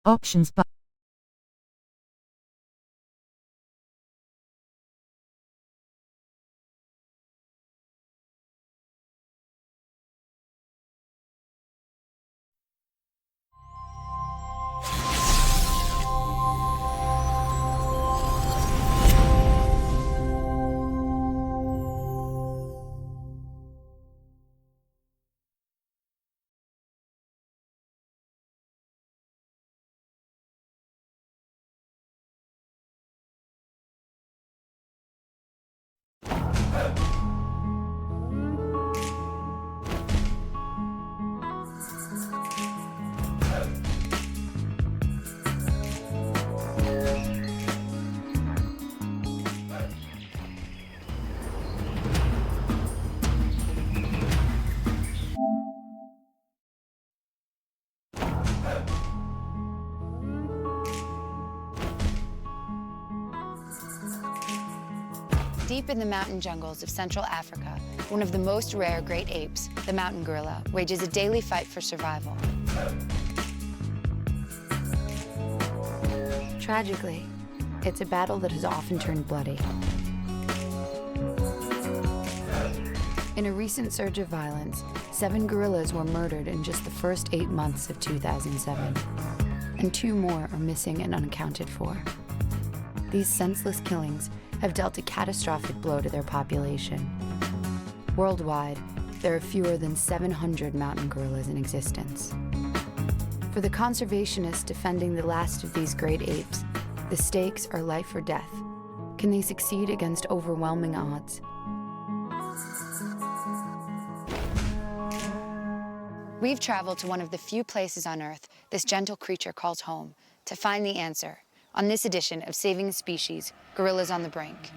Options bar. Deep in the mountain jungles of Central Africa, one of the most rare great apes, the mountain gorilla, wages a daily fight for survival. Tragically, it's a battle that has often turned bloody. In a recent surge of violence, 7 gorillas were murdered in just the first 8 months of 2007, and 2 more are missing and unaccounted for. These senseless killings have dealt a catastrophic blow to their population. Worldwide, there are fewer than 700 mountain gorillas in existence. For the conservationists defending the last of these great apes, the stakes are life or death. Can they succeed against overwhelming odds? We've traveled to one of the few places on Earth this gentle creature calls home to find the answer on this edition of Saving a Species, Gorillas on the Brink.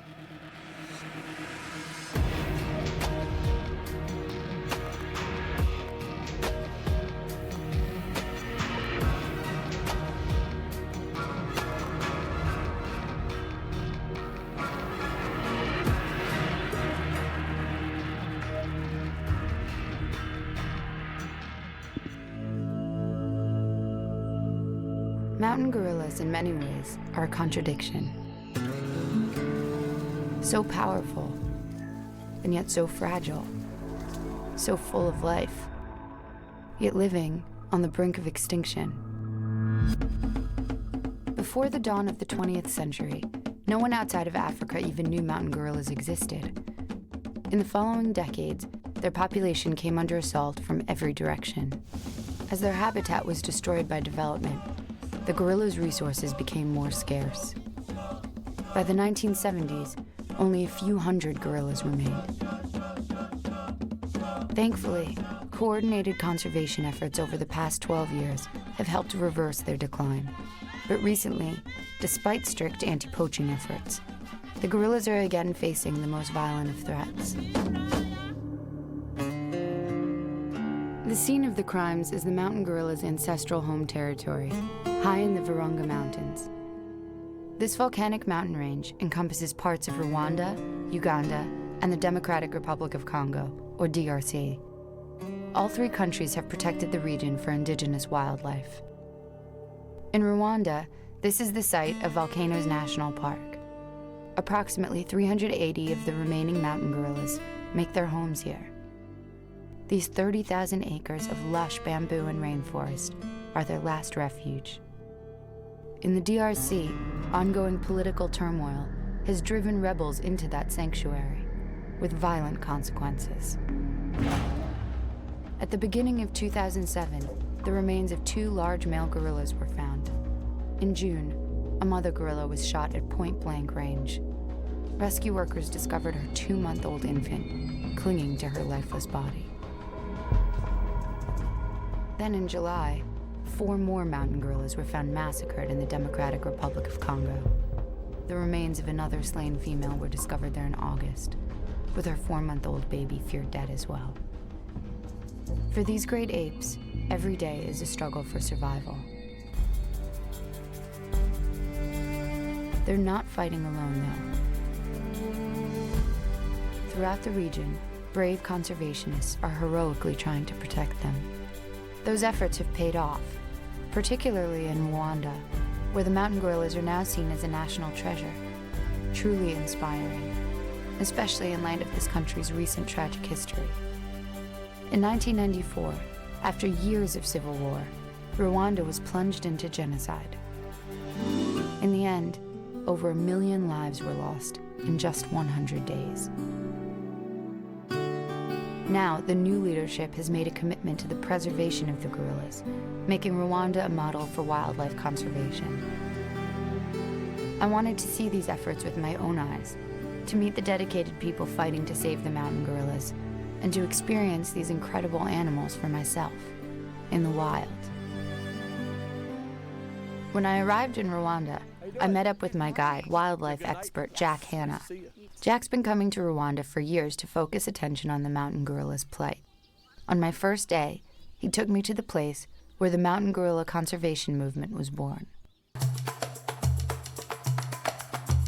Mountain gorillas, in many ways, are a contradiction. So powerful, and yet so fragile. So full of life, yet living on the brink of extinction. Before the dawn of the 20th century, no one outside of Africa even knew mountain gorillas existed. In the following decades, their population came under assault from every direction. As their habitat was destroyed by development, the gorillas' resources became more scarce. By the 1970s, only a few hundred gorillas remained. Thankfully, coordinated conservation efforts over the past 12 years have helped reverse their decline. But recently, despite strict anti-poaching efforts, the gorillas are again facing the most violent of threats. The scene of the crimes is the mountain gorilla's ancestral home territory, high in the Virunga Mountains. This volcanic mountain range encompasses parts of Rwanda, Uganda, and the Democratic Republic of Congo, or DRC. All 3 countries have protected the region for indigenous wildlife. In Rwanda, this is the site of Volcanoes National Park. Approximately 380 of the remaining mountain gorillas make their homes here. These 30,000 acres of lush bamboo and rainforest are their last refuge. In the DRC, ongoing political turmoil has driven rebels into that sanctuary, with violent consequences. At the beginning of 2007, the remains of 2 large male gorillas were found. In June, a mother gorilla was shot at point-blank range. Rescue workers discovered her 2-month-old infant clinging to her lifeless body. Then in July, 4 more mountain gorillas were found massacred in the Democratic Republic of Congo. The remains of another slain female were discovered there in August, with her 4-month-old baby feared dead as well. For these great apes, every day is a struggle for survival. They're not fighting alone, though. Throughout the region, brave conservationists are heroically trying to protect them. Those efforts have paid off. particularly in Rwanda, where the mountain gorillas are now seen as a national treasure. Truly inspiring, especially in light of this country's recent tragic history. In 1994, after years of civil war, Rwanda was plunged into genocide. In the end, over 1 million lives were lost in just 100 days. Now, the new leadership has made a commitment to the preservation of the gorillas, making Rwanda a model for wildlife conservation. I wanted to see these efforts with my own eyes, to meet the dedicated people fighting to save the mountain gorillas, and to experience these incredible animals for myself, in the wild. When I arrived in Rwanda, I met up with my guide, wildlife expert Jack Hanna. Jack's been coming to Rwanda for years to focus attention on the mountain gorilla's plight. On my first day, he took me to the place where the mountain gorilla conservation movement was born.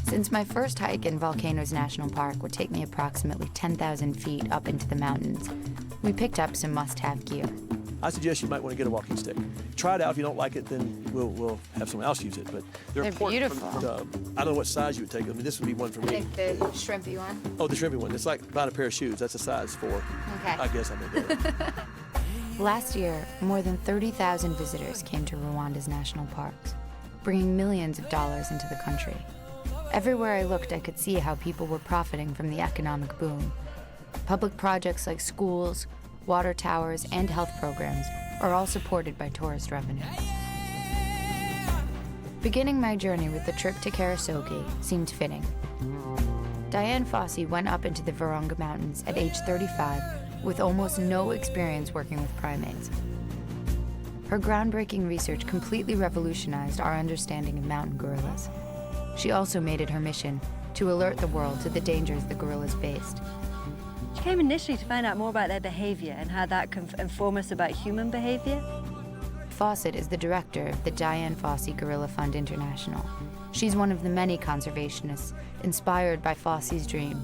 Since my first hike in Volcanoes National Park would take me approximately 10,000 feet up into the mountains, we picked up some must-have gear. I suggest you might want to get a walking stick. Try it out. If you don't like it, then we'll have someone else use it. But they're beautiful. I don't know what size you would take. I mean, this would be one for me. I think the shrimpy one. Oh, the shrimpy one. It's like buying a pair of shoes. That's a size 4. Okay. I guess I'm in there. Last year, more than 30,000 visitors came to Rwanda's national parks, bringing millions of dollars into the country. Everywhere I looked, I could see how people were profiting from the economic boom. Public projects like schools, water towers, and health programs are all supported by tourist revenue. Beginning my journey with the trip to Karasoke seemed fitting. Diane Fossey went up into the Virunga Mountains at age 35 with almost no experience working with primates. Her groundbreaking research completely revolutionized our understanding of mountain gorillas. She also made it her mission to alert the world to the dangers the gorillas faced. She came initially to find out more about their behavior and how that can inform us about human behavior. Fawcett is the director of the Diane Fossey Gorilla Fund International. She's one of the many conservationists inspired by Fossey's dream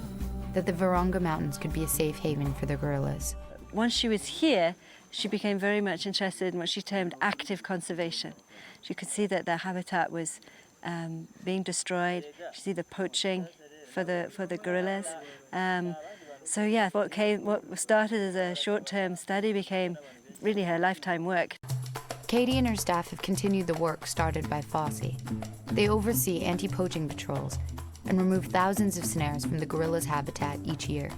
that the Virunga Mountains could be a safe haven for the gorillas. Once she was here, she became very much interested in what she termed active conservation. She could see that their habitat was being destroyed. She see the poaching for the gorillas. So yeah, what started as a short-term study became really her lifetime work. Katie and her staff have continued the work started by Fossey. They oversee anti-poaching patrols and remove thousands of snares from the gorilla's habitat each year.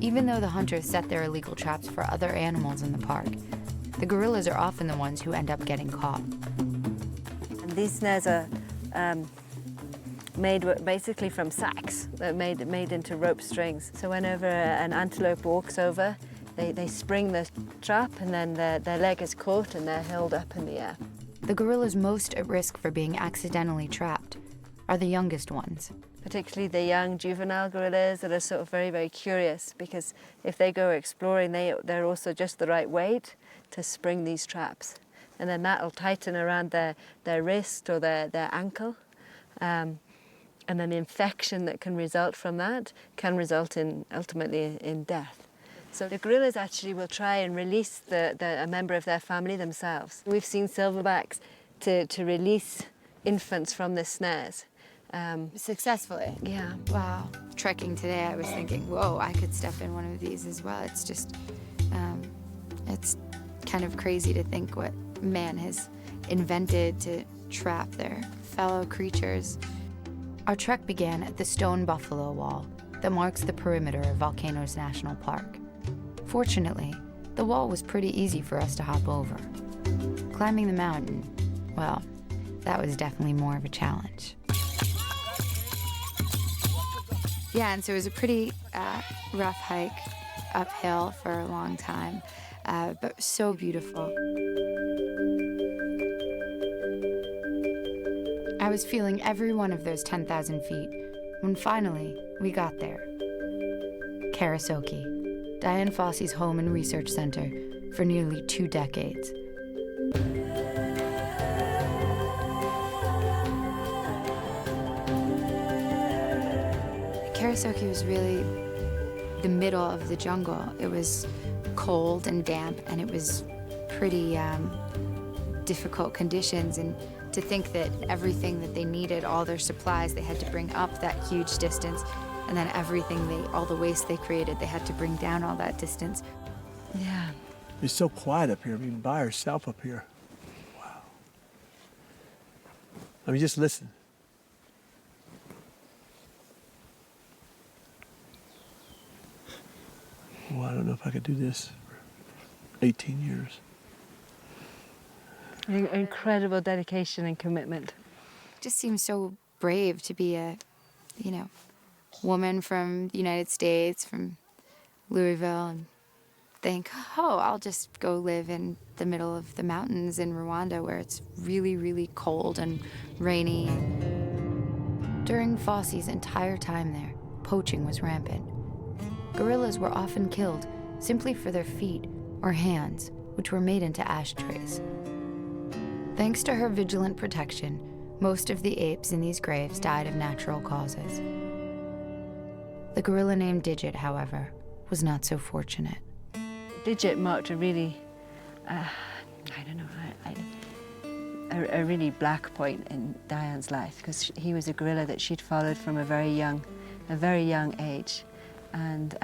Even though the hunters set their illegal traps for other animals in the park, the gorillas are often the ones who end up getting caught. And these snares are made basically from sacks. They're made into rope strings. So whenever an antelope walks over, they spring the trap and then their leg is caught and they're held up in the air. The gorillas most at risk for being accidentally trapped are the youngest ones. Particularly the young juvenile gorillas that are sort of very, very curious, because if they go exploring, they're also just the right weight to spring these traps. And then that'll tighten around their wrist or their ankle. And then the infection that can result from that can result ultimately in death. So the gorillas actually will try and release a member of their family themselves. We've seen silverbacks to release infants from the snares. Successfully? Yeah. Wow. Trekking today, I was thinking, whoa, I could step in one of these as well. It's just, it's kind of crazy to think what man has invented to trap their fellow creatures. Our trek began at the stone buffalo wall that marks the perimeter of Volcanoes National Park. Fortunately, the wall was pretty easy for us to hop over. Climbing the mountain, well, that was definitely more of a challenge. Yeah, and so it was a pretty rough hike uphill for a long time, but so beautiful. I was feeling every one of those 10,000 feet when finally we got there. Karasoke, Diane Fossey's home and research center for nearly 2 decades. Karasoke was really the middle of the jungle. It was cold and damp, and it was pretty difficult conditions, and to think that everything that they needed, all their supplies, they had to bring up that huge distance, and then all the waste they created, they had to bring down all that distance. Yeah. It's so quiet up here. I mean, by herself up here. Wow. I mean, just listen. Well, I don't know if I could do this for 18 years. Incredible dedication and commitment. It just seems so brave to be a, woman from the United States, from Louisville, and think, oh, I'll just go live in the middle of the mountains in Rwanda where it's really, really cold and rainy. During Fosse's entire time there, poaching was rampant. Gorillas were often killed simply for their feet or hands, which were made into ashtrays. Thanks to her vigilant protection, most of the apes in these graves died of natural causes. The gorilla named Digit, however, was not so fortunate. Digit marked a really, a really black point in Diane's life, because he was a gorilla that she'd followed from a very young age, and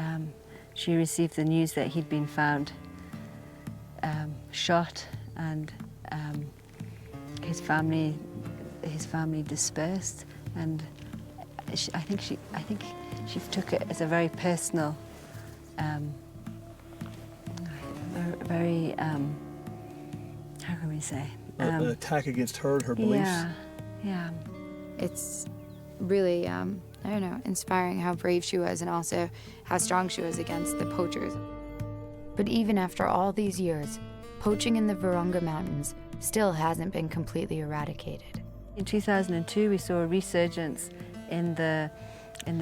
she received the news that he'd been found shot, and his family dispersed, and I think she took it as a very personal, very how can we say, an attack against her and her beliefs. Yeah. It's really, inspiring how brave she was and also how strong she was against the poachers. But even after all these years, poaching in the Virunga Mountains still hasn't been completely eradicated. In 2002, we saw a resurgence in the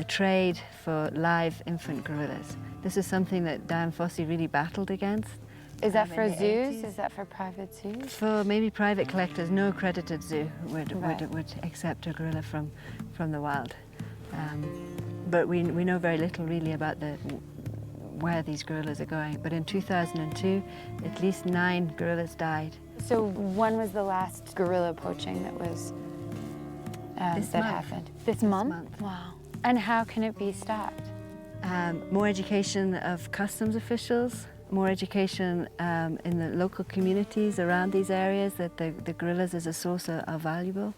trade for live infant gorillas. This is something that Diane Fossey really battled against. Is that for in the zoos? 80s. Is that for private zoos? For maybe private collectors, no accredited zoo would Right. accept a gorilla from the wild. But we know very little really about where these gorillas are going. But in 2002, at least 9 gorillas died. So when was the last gorilla poaching that was This month. happened? This month? month. Wow. And how can it be stopped? More education of customs officials, more education in the local communities around these areas that the gorillas as a source are valuable.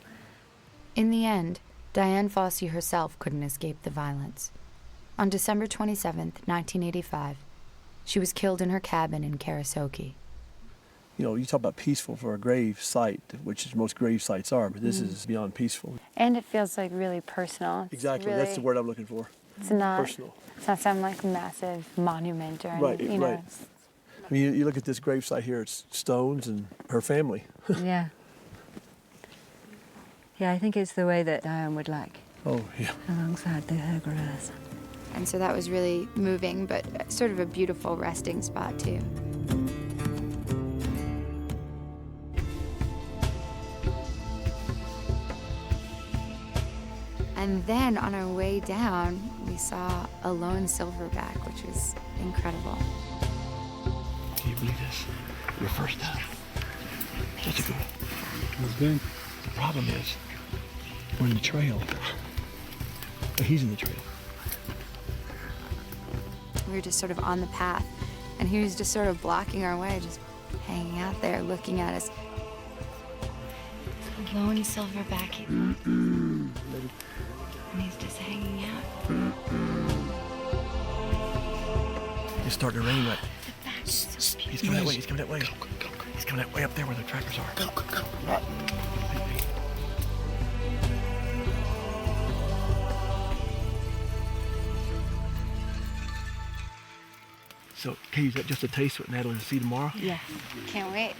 In the end, Diane Fossey herself couldn't escape the violence. On December 27th, 1985, she was killed in her cabin in Karasoke. You talk about peaceful for a grave site, which is most grave sites are, but this is beyond peaceful. And it feels like really personal. It's Exactly, really, that's the word I'm looking for. It's not Personal. It's not some like massive monument or anything. Right. I mean, you look at this grave site here, it's stones and her family. Yeah. Yeah, I think it's the way that Diane would like, Oh, yeah. alongside her gorillas. And so that was really moving, but sort of a beautiful resting spot too. And then on our way down, we saw a lone silverback, which was incredible. Can you believe this? Your first time. Such a good one. That's good. The problem is, we're in the trail. He's in the trail. We were just sort of on the path, and he was just sort of blocking our way, just hanging out there, looking at us. A lone silverback. And he's just hanging out. It's starting to rain, right? He's coming that way, he's coming that way. Go. He's coming that way up there where the trackers are. Go. So, Kay, is that just a taste of what Natalie will see tomorrow? Yeah, can't wait.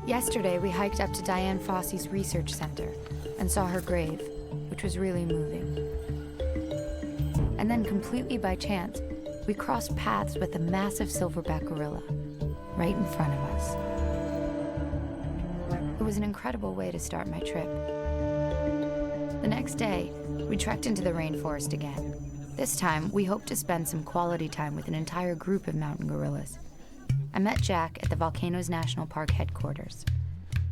Yesterday, we hiked up to Diane Fossey's research center and saw her grave, which was really moving. And then, completely by chance, we crossed paths with a massive silverback gorilla right in front of us. It was an incredible way to start my trip. The next day, we trekked into the rainforest again. This time, we hoped to spend some quality time with an entire group of mountain gorillas. I met Jack at the Volcanoes National Park headquarters.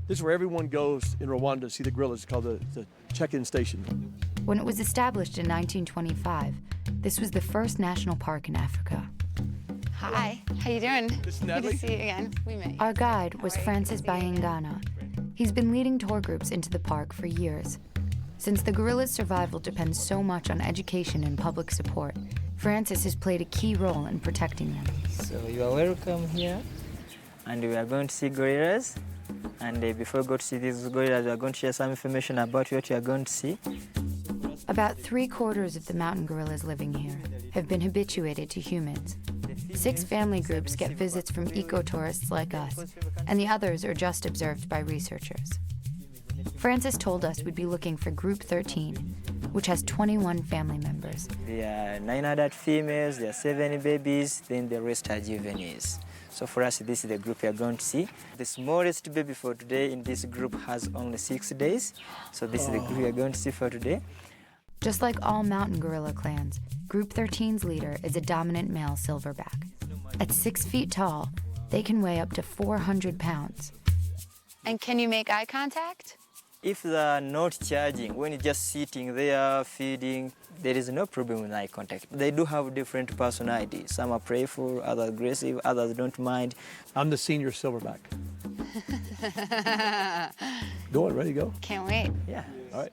This is where everyone goes in Rwanda to see the gorillas. It's called the check-in station. When it was established in 1925, this was the first national park in Africa. Hi, how you doing? This is Good Natalie. to see you again. We met. Our guide was Francis Bayingana. He's been leading tour groups into the park for years. Since the gorillas' survival depends so much on education and public support, Francis has played a key role in protecting them. So you are welcome here, and we are going to see gorillas. And before we go to see these gorillas, we are going to share some information about what you are going to see. About 3/4 of the mountain gorillas living here have been habituated to humans. 6 family groups get visits from eco-tourists like us, and the others are just observed by researchers. Francis told us we'd be looking for Group 13, which has 21 family members. There are 9 adult females, there are 7 babies, then the rest are juveniles. So for us, this is the group we are going to see. The smallest baby for today in this group has only 6 days. So this is the group we are going to see for today. Just like all mountain gorilla clans, Group 13's leader is a dominant male silverback. At 6 feet tall, they can weigh up to 400 pounds. And can you make eye contact? If they are not charging, when you're just sitting there feeding, there is no problem with eye contact. They do have different personalities. Some are playful, others aggressive, others don't mind. I'm the senior silverback. Going, ready to go? Can't wait. Yeah. All right.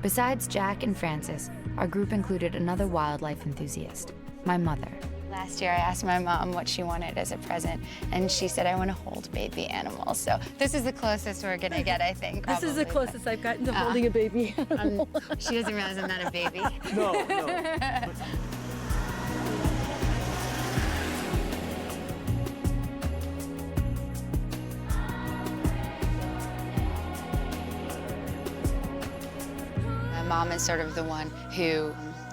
Besides Jack and Francis, our group included another wildlife enthusiast, my mother. Last year I asked my mom what she wanted as a present, and she said, I want to hold baby animals. So this is the closest we're going to get, I think. This is the probably. closest I've gotten to holding a baby. She doesn't realize I'm not a baby. No, no. My mom is sort of the one who,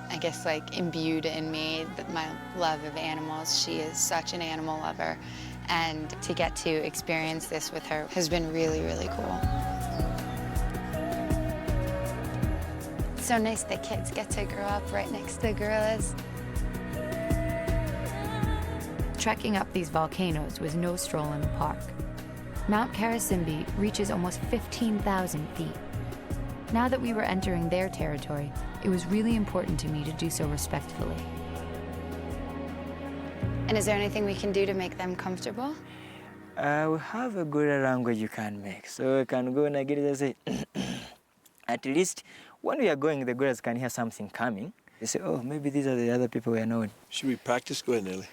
I guess, like imbued in me my love of animals. She is such an animal lover, and to get to experience this with her has been really, really cool. It's so nice that kids get to grow up right next to gorillas. Trekking up these volcanoes was no stroll in the park. Mount Karasimbi reaches almost 15,000 feet. Now that we were entering their territory, it was really important to me to do so respectfully. And is there anything we can do to make them comfortable? We have a gorilla language you can make. So you can go and get it and say, at least when we are going, the gorillas can hear something coming. They say, oh, maybe these are the other people we are knowing. Should we practice? Go ahead, Nelly.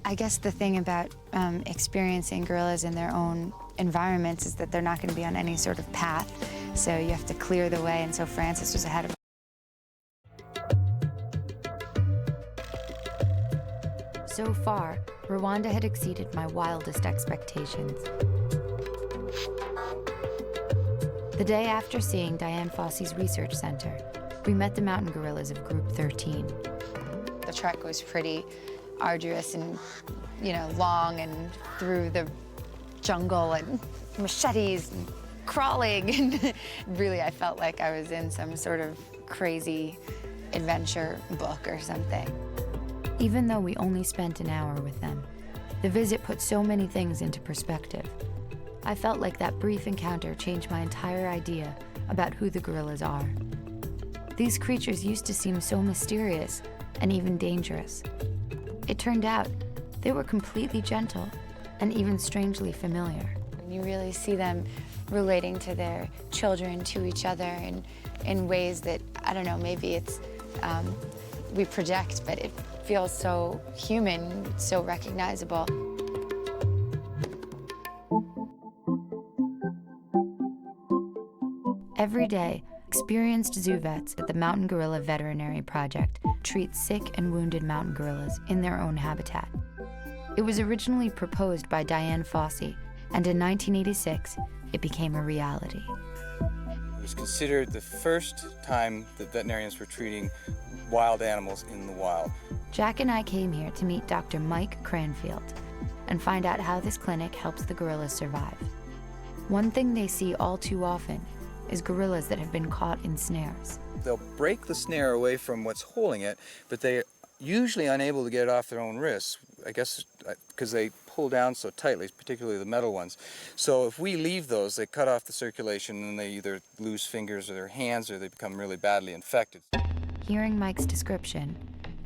I guess the thing about experiencing gorillas in their own environments is that they're not going to be on any sort of path, so you have to clear the way, and so Francis was ahead of. So far, Rwanda had exceeded my wildest expectations. The day after seeing Diane Fossey's research center, we met the mountain gorillas of Group 13. The trek was pretty arduous and, long and through the jungle and machetes and crawling. And really, I felt like I was in some sort of crazy adventure book or something. Even though we only spent an hour with them, the visit put so many things into perspective. I felt like that brief encounter changed my entire idea about who the gorillas are. These creatures used to seem so mysterious and even dangerous. It turned out they were completely gentle and even strangely familiar. You really see them relating to their children, to each other in ways that, I don't know, maybe it's, we project, but it feels so human, so recognizable. Every day, experienced zoo vets at the Mountain Gorilla Veterinary Project treat sick and wounded mountain gorillas in their own habitat. It was originally proposed by Diane Fossey And in 1986, it became a reality. It was considered the first time that veterinarians were treating wild animals in the wild. Jack and I came here to meet Dr. Mike Cranfield and find out how this clinic helps the gorillas survive. One thing they see all too often is gorillas that have been caught in snares. They'll break the snare away from what's holding it, but they're usually unable to get it off their own wrists, I guess because they pull down so tightly, particularly the metal ones. So if we leave those, they cut off the circulation and they either lose fingers or their hands or they become really badly infected. Hearing Mike's description,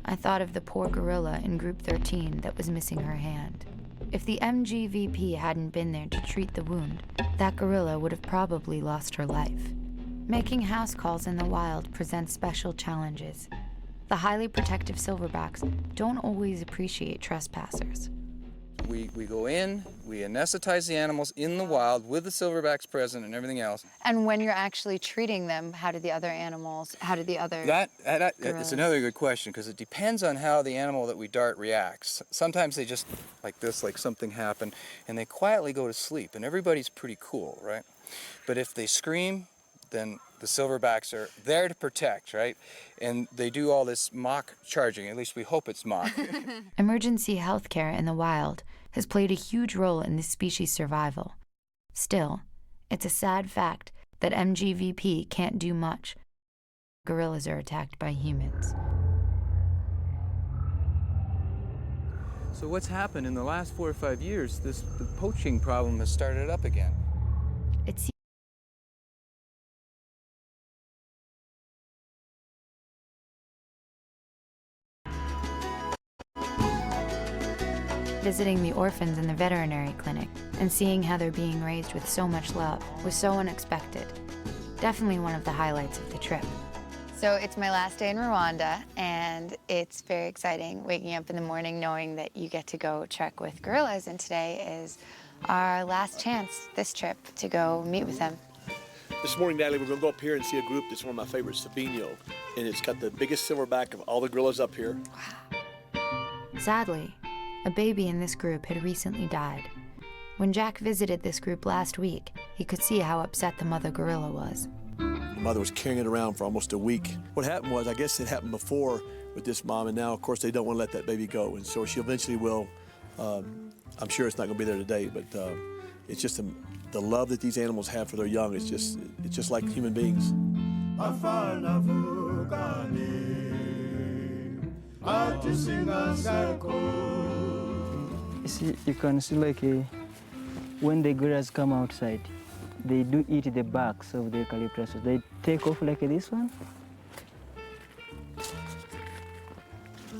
I thought of the poor gorilla in group 13 that was missing her hand. If the MGVP hadn't been there to treat the wound, that gorilla would have probably lost her life. Making house calls in the wild presents special challenges. The highly protective silverbacks don't always appreciate trespassers. We go in, we anesthetize the animals in the wild with the silverbacks present and everything else. And when you're actually treating them, how do the other It's another good question because it depends on how the animal that we dart reacts. Sometimes they just, like this, like something happened, and they quietly go to sleep, and everybody's pretty cool, right? But if they scream, then the silverbacks are there to protect, right? And they do all this mock charging, at least we hope it's mock. Emergency healthcare in the wild has played a huge role in this species' survival. Still, it's a sad fact that MGVP can't do much. Gorillas are attacked by humans. So what's happened in the last 4 or 5 years, the poaching problem has started up again. It's visiting the orphans in the veterinary clinic and seeing how they're being raised with so much love was so unexpected. Definitely one of the highlights of the trip. So it's my last day in Rwanda, and it's very exciting waking up in the morning knowing that you get to go trek with gorillas, and today is our last chance this trip to go meet with them. This morning, Natalie, we're going to go up here and see a group that's one of my favorites, Sabino. And it's got the biggest silverback of all the gorillas up here. Sadly, a baby in this group had recently died. When Jack visited this group last week, he could see how upset the mother gorilla was. The mother was carrying it around for almost a week. What happened was, I guess it happened before with this mom, and now, of course, they don't want to let that baby go. And so she eventually will. I'm sure it's not going to be there today, but it's just the love that these animals have for their young. It's just like human beings. You can see like when the gorillas come outside, they do eat the barks of the eucalyptus. They take off like this one.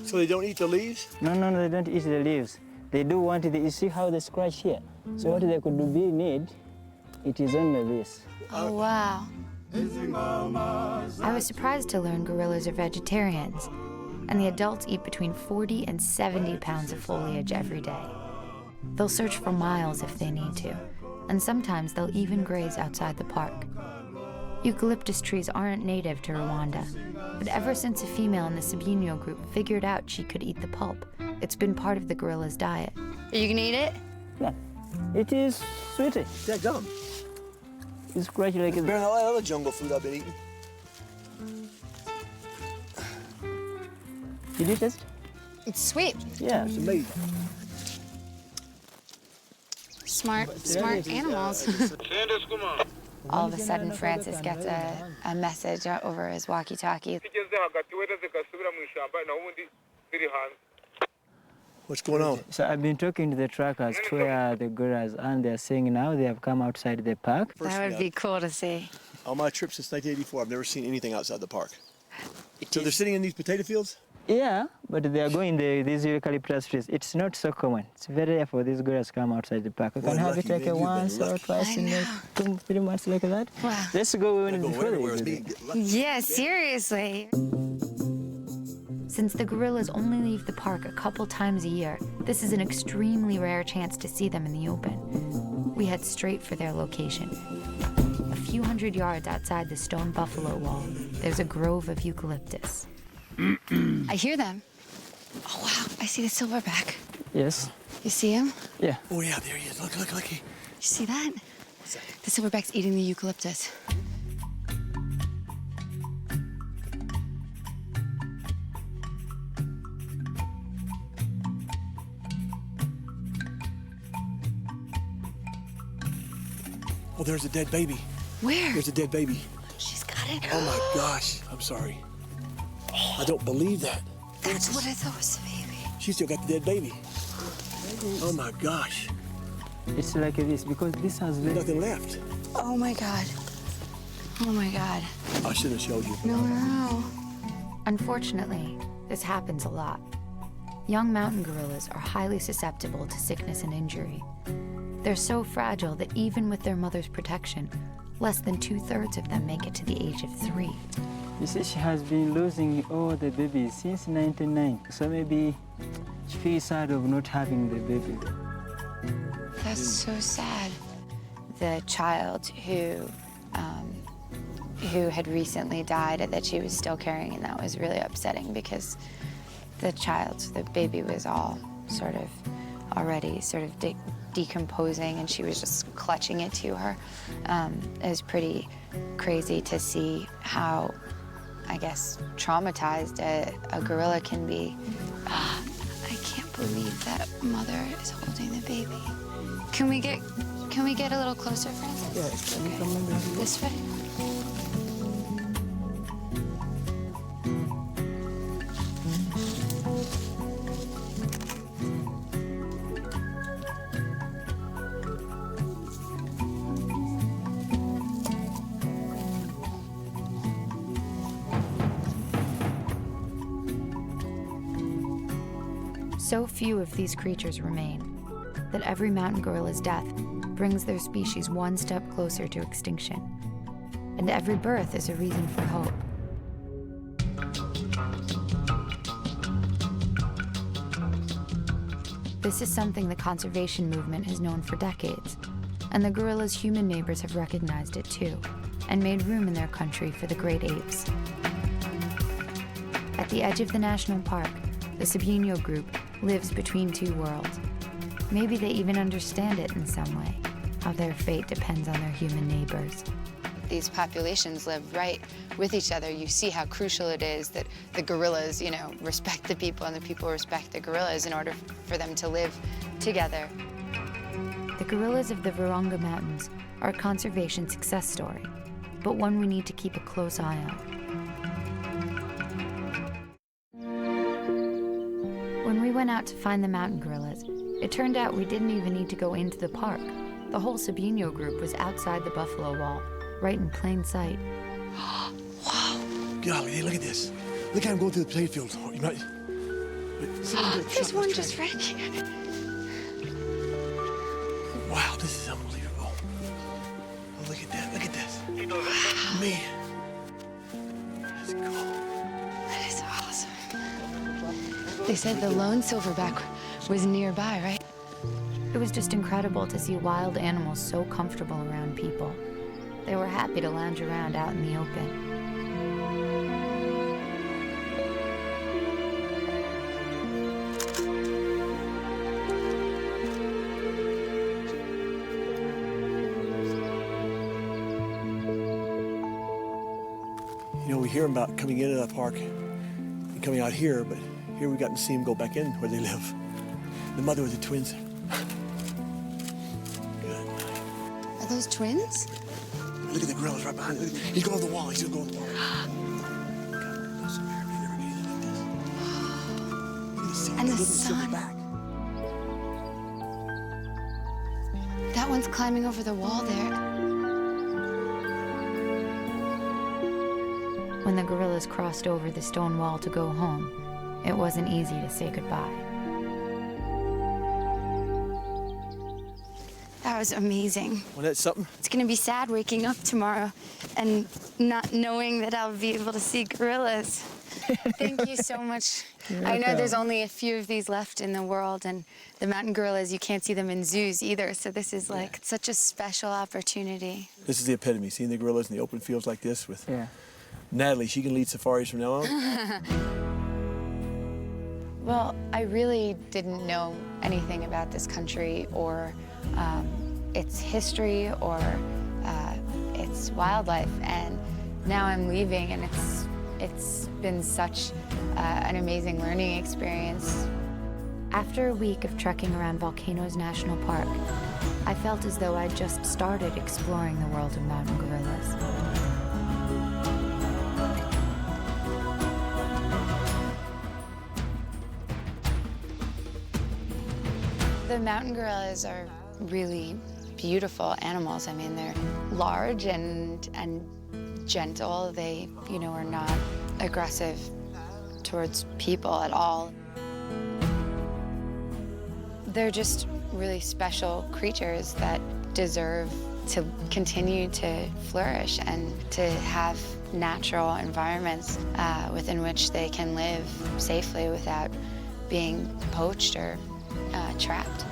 So they don't eat the leaves? No, they don't eat the leaves. They do want it. You see how they scratch here? So what they could need, it is only this. Oh, wow. I was surprised to learn gorillas are vegetarians, and the adults eat between 40 and 70 pounds of foliage every day. They'll search for miles if they need to, and sometimes they'll even graze outside the park. Eucalyptus trees aren't native to Rwanda, but ever since a female in the Sabino group figured out she could eat the pulp, it's been part of the gorilla's diet. Are you gonna eat it? Yeah, it is sweet. Yeah, gum. It's scratchy like Better than all that other jungle food I've been eating. Did you taste? It's sweet. Yeah. It's amazing. Smart animals. All of a sudden, Francis gets a message over his walkie-talkie. What's going on? So I've been talking to the trackers to where the gorillas, and they're saying now they have come outside the park. That would be cool to see. On my trip since 1984, I've never seen anything outside the park. So they're sitting in these potato fields? Yeah, but they are going these eucalyptus trees. It's not so common. It's very rare for these gorillas to come outside the park. We can have it like once or twice in like 2-3 months like that. Wow. Let's go in Yeah, seriously. Since the gorillas only leave the park a couple times a year, this is an extremely rare chance to see them in the open. We head straight for their location. A few hundred yards outside the stone buffalo wall, there's a grove of eucalyptus. I hear them. Oh, wow, I see the silverback. Yes. You see him? Yeah. Oh, yeah, there he is. Look. see that? What's that? The silverback's eating the eucalyptus. Oh, there's a dead baby. Where? There's a dead baby. She's got it. Oh my gosh, I'm sorry. I don't believe that. That's what I thought was the baby. She still got the dead baby. Oh my gosh, It's like this because this has there's left. nothing left. Oh my God. Oh my God. I should have showed you. No. Unfortunately, this happens a lot. Young mountain gorillas are highly susceptible to sickness and injury. They're so fragile that even with their mother's protection, less than 2/3 of them make it to the age of 3. You see, she has been losing all the babies since 99. So maybe she feels sad of not having the baby. That's so sad. The child who had recently died that she was still carrying, and that was really upsetting because the baby was all sort of already decomposing, and she was just clutching it to her. It was pretty crazy to see how, I guess, traumatized a gorilla can be. I can't believe that mother is holding the baby. Can we get a little closer, Francis? Yes. Okay. This way. So few of these creatures remain that every mountain gorilla's death brings their species one step closer to extinction. And every birth is a reason for hope. This is something the conservation movement has known for decades, and the gorilla's human neighbors have recognized it too, and made room in their country for the great apes. At the edge of the national park, the Sabino group lives between two worlds. Maybe they even understand it in some way, how their fate depends on their human neighbors. These populations live right with each other. You see how crucial it is that the gorillas, respect the people and the people respect the gorillas in order for them to live together. The gorillas of the Virunga Mountains are a conservation success story, but one we need to keep a close eye on. When we went out to find the mountain gorillas, it turned out we didn't even need to go into the park. The whole Sabino group was outside the buffalo wall, right in plain sight. Wow. Golly, hey, look at this. Look at him going through the playfield. Oh, you might. There's one just right here. Wow, this is unbelievable. Oh, look at that. Look at this. Wow. Man. That's cool. That is awesome. They said the lone silverback was nearby, right? It was just incredible to see wild animals so comfortable around people. They were happy to lounge around out in the open. We hear about coming into the park and coming out here, but here we got to see them go back in where they live. The mother with the twins. Good. Are those twins? Look at the gorillas right behind him. He's going to the wall. He's going to go to the wall. And the sun. That one's climbing over the wall there. When the gorillas crossed over the stone wall to go home, it wasn't easy to say goodbye. That was amazing. Well, that's something. It's gonna be sad waking up tomorrow and not knowing that I'll be able to see gorillas. Thank you so much. I know there's only a few of these left in the world, and the mountain gorillas, you can't see them in zoos either, so this is like such a special opportunity. This is the epitome, seeing the gorillas in the open fields like this with Natalie. She can lead safaris from now on. Well, I really didn't know anything about this country or its history or its wildlife. And now I'm leaving, and it's been such an amazing learning experience. After a week of trekking around Volcanoes National Park, I felt as though I'd just started exploring the world of mountain gorillas. The mountain gorillas are really beautiful animals. I mean, they're large and gentle. They, are not aggressive towards people at all. They're just really special creatures that deserve to continue to flourish and to have natural environments within which they can live safely without being poached or trapped.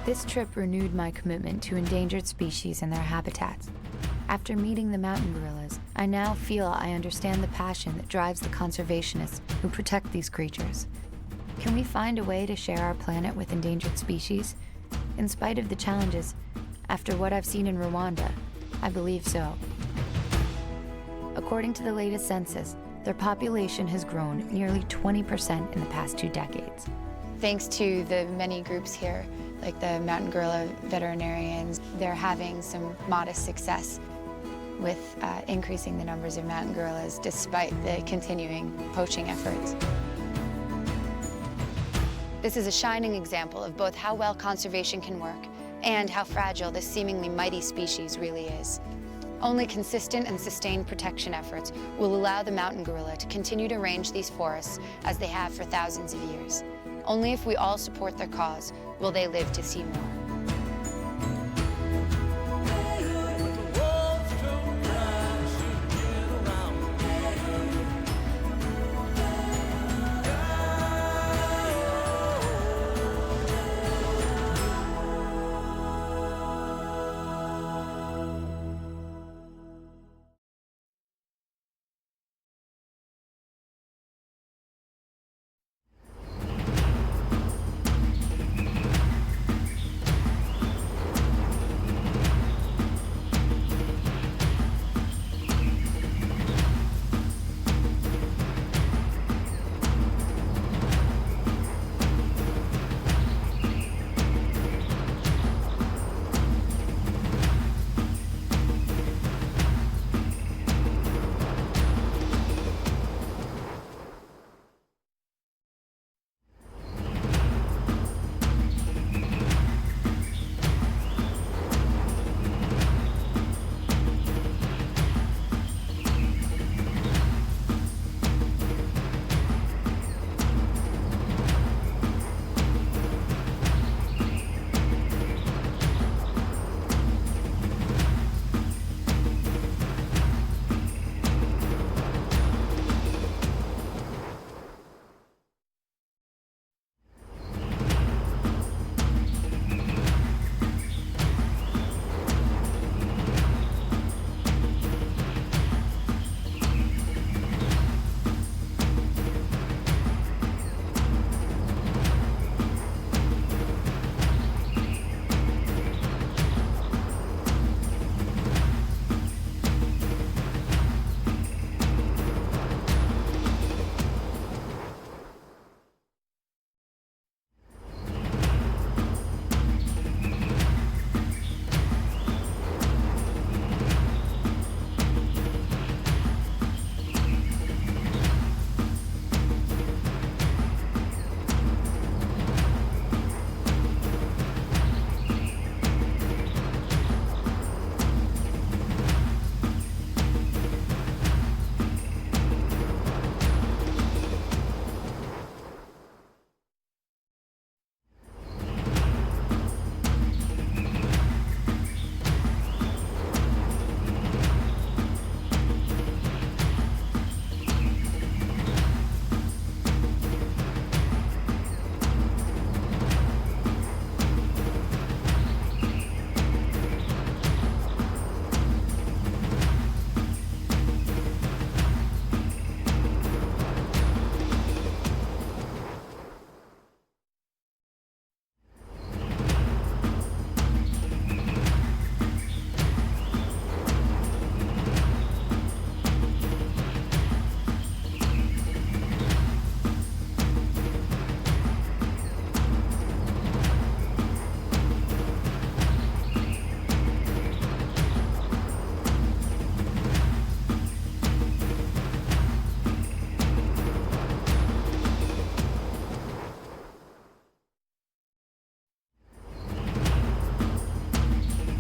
This trip renewed my commitment to endangered species and their habitats. After meeting the mountain gorillas, I now feel I understand the passion that drives the conservationists who protect these creatures. Can we find a way to share our planet with endangered species? In spite of the challenges, after what I've seen in Rwanda, I believe so. According to the latest census, their population has grown nearly 20% in the past 2 decades. Thanks to the many groups here, like the mountain gorilla veterinarians, they're having some modest success with increasing the numbers of mountain gorillas despite the continuing poaching efforts. This is a shining example of both how well conservation can work and how fragile this seemingly mighty species really is. Only consistent and sustained protection efforts will allow the mountain gorilla to continue to range these forests as they have for thousands of years. Only if we all support their cause will they live to see more.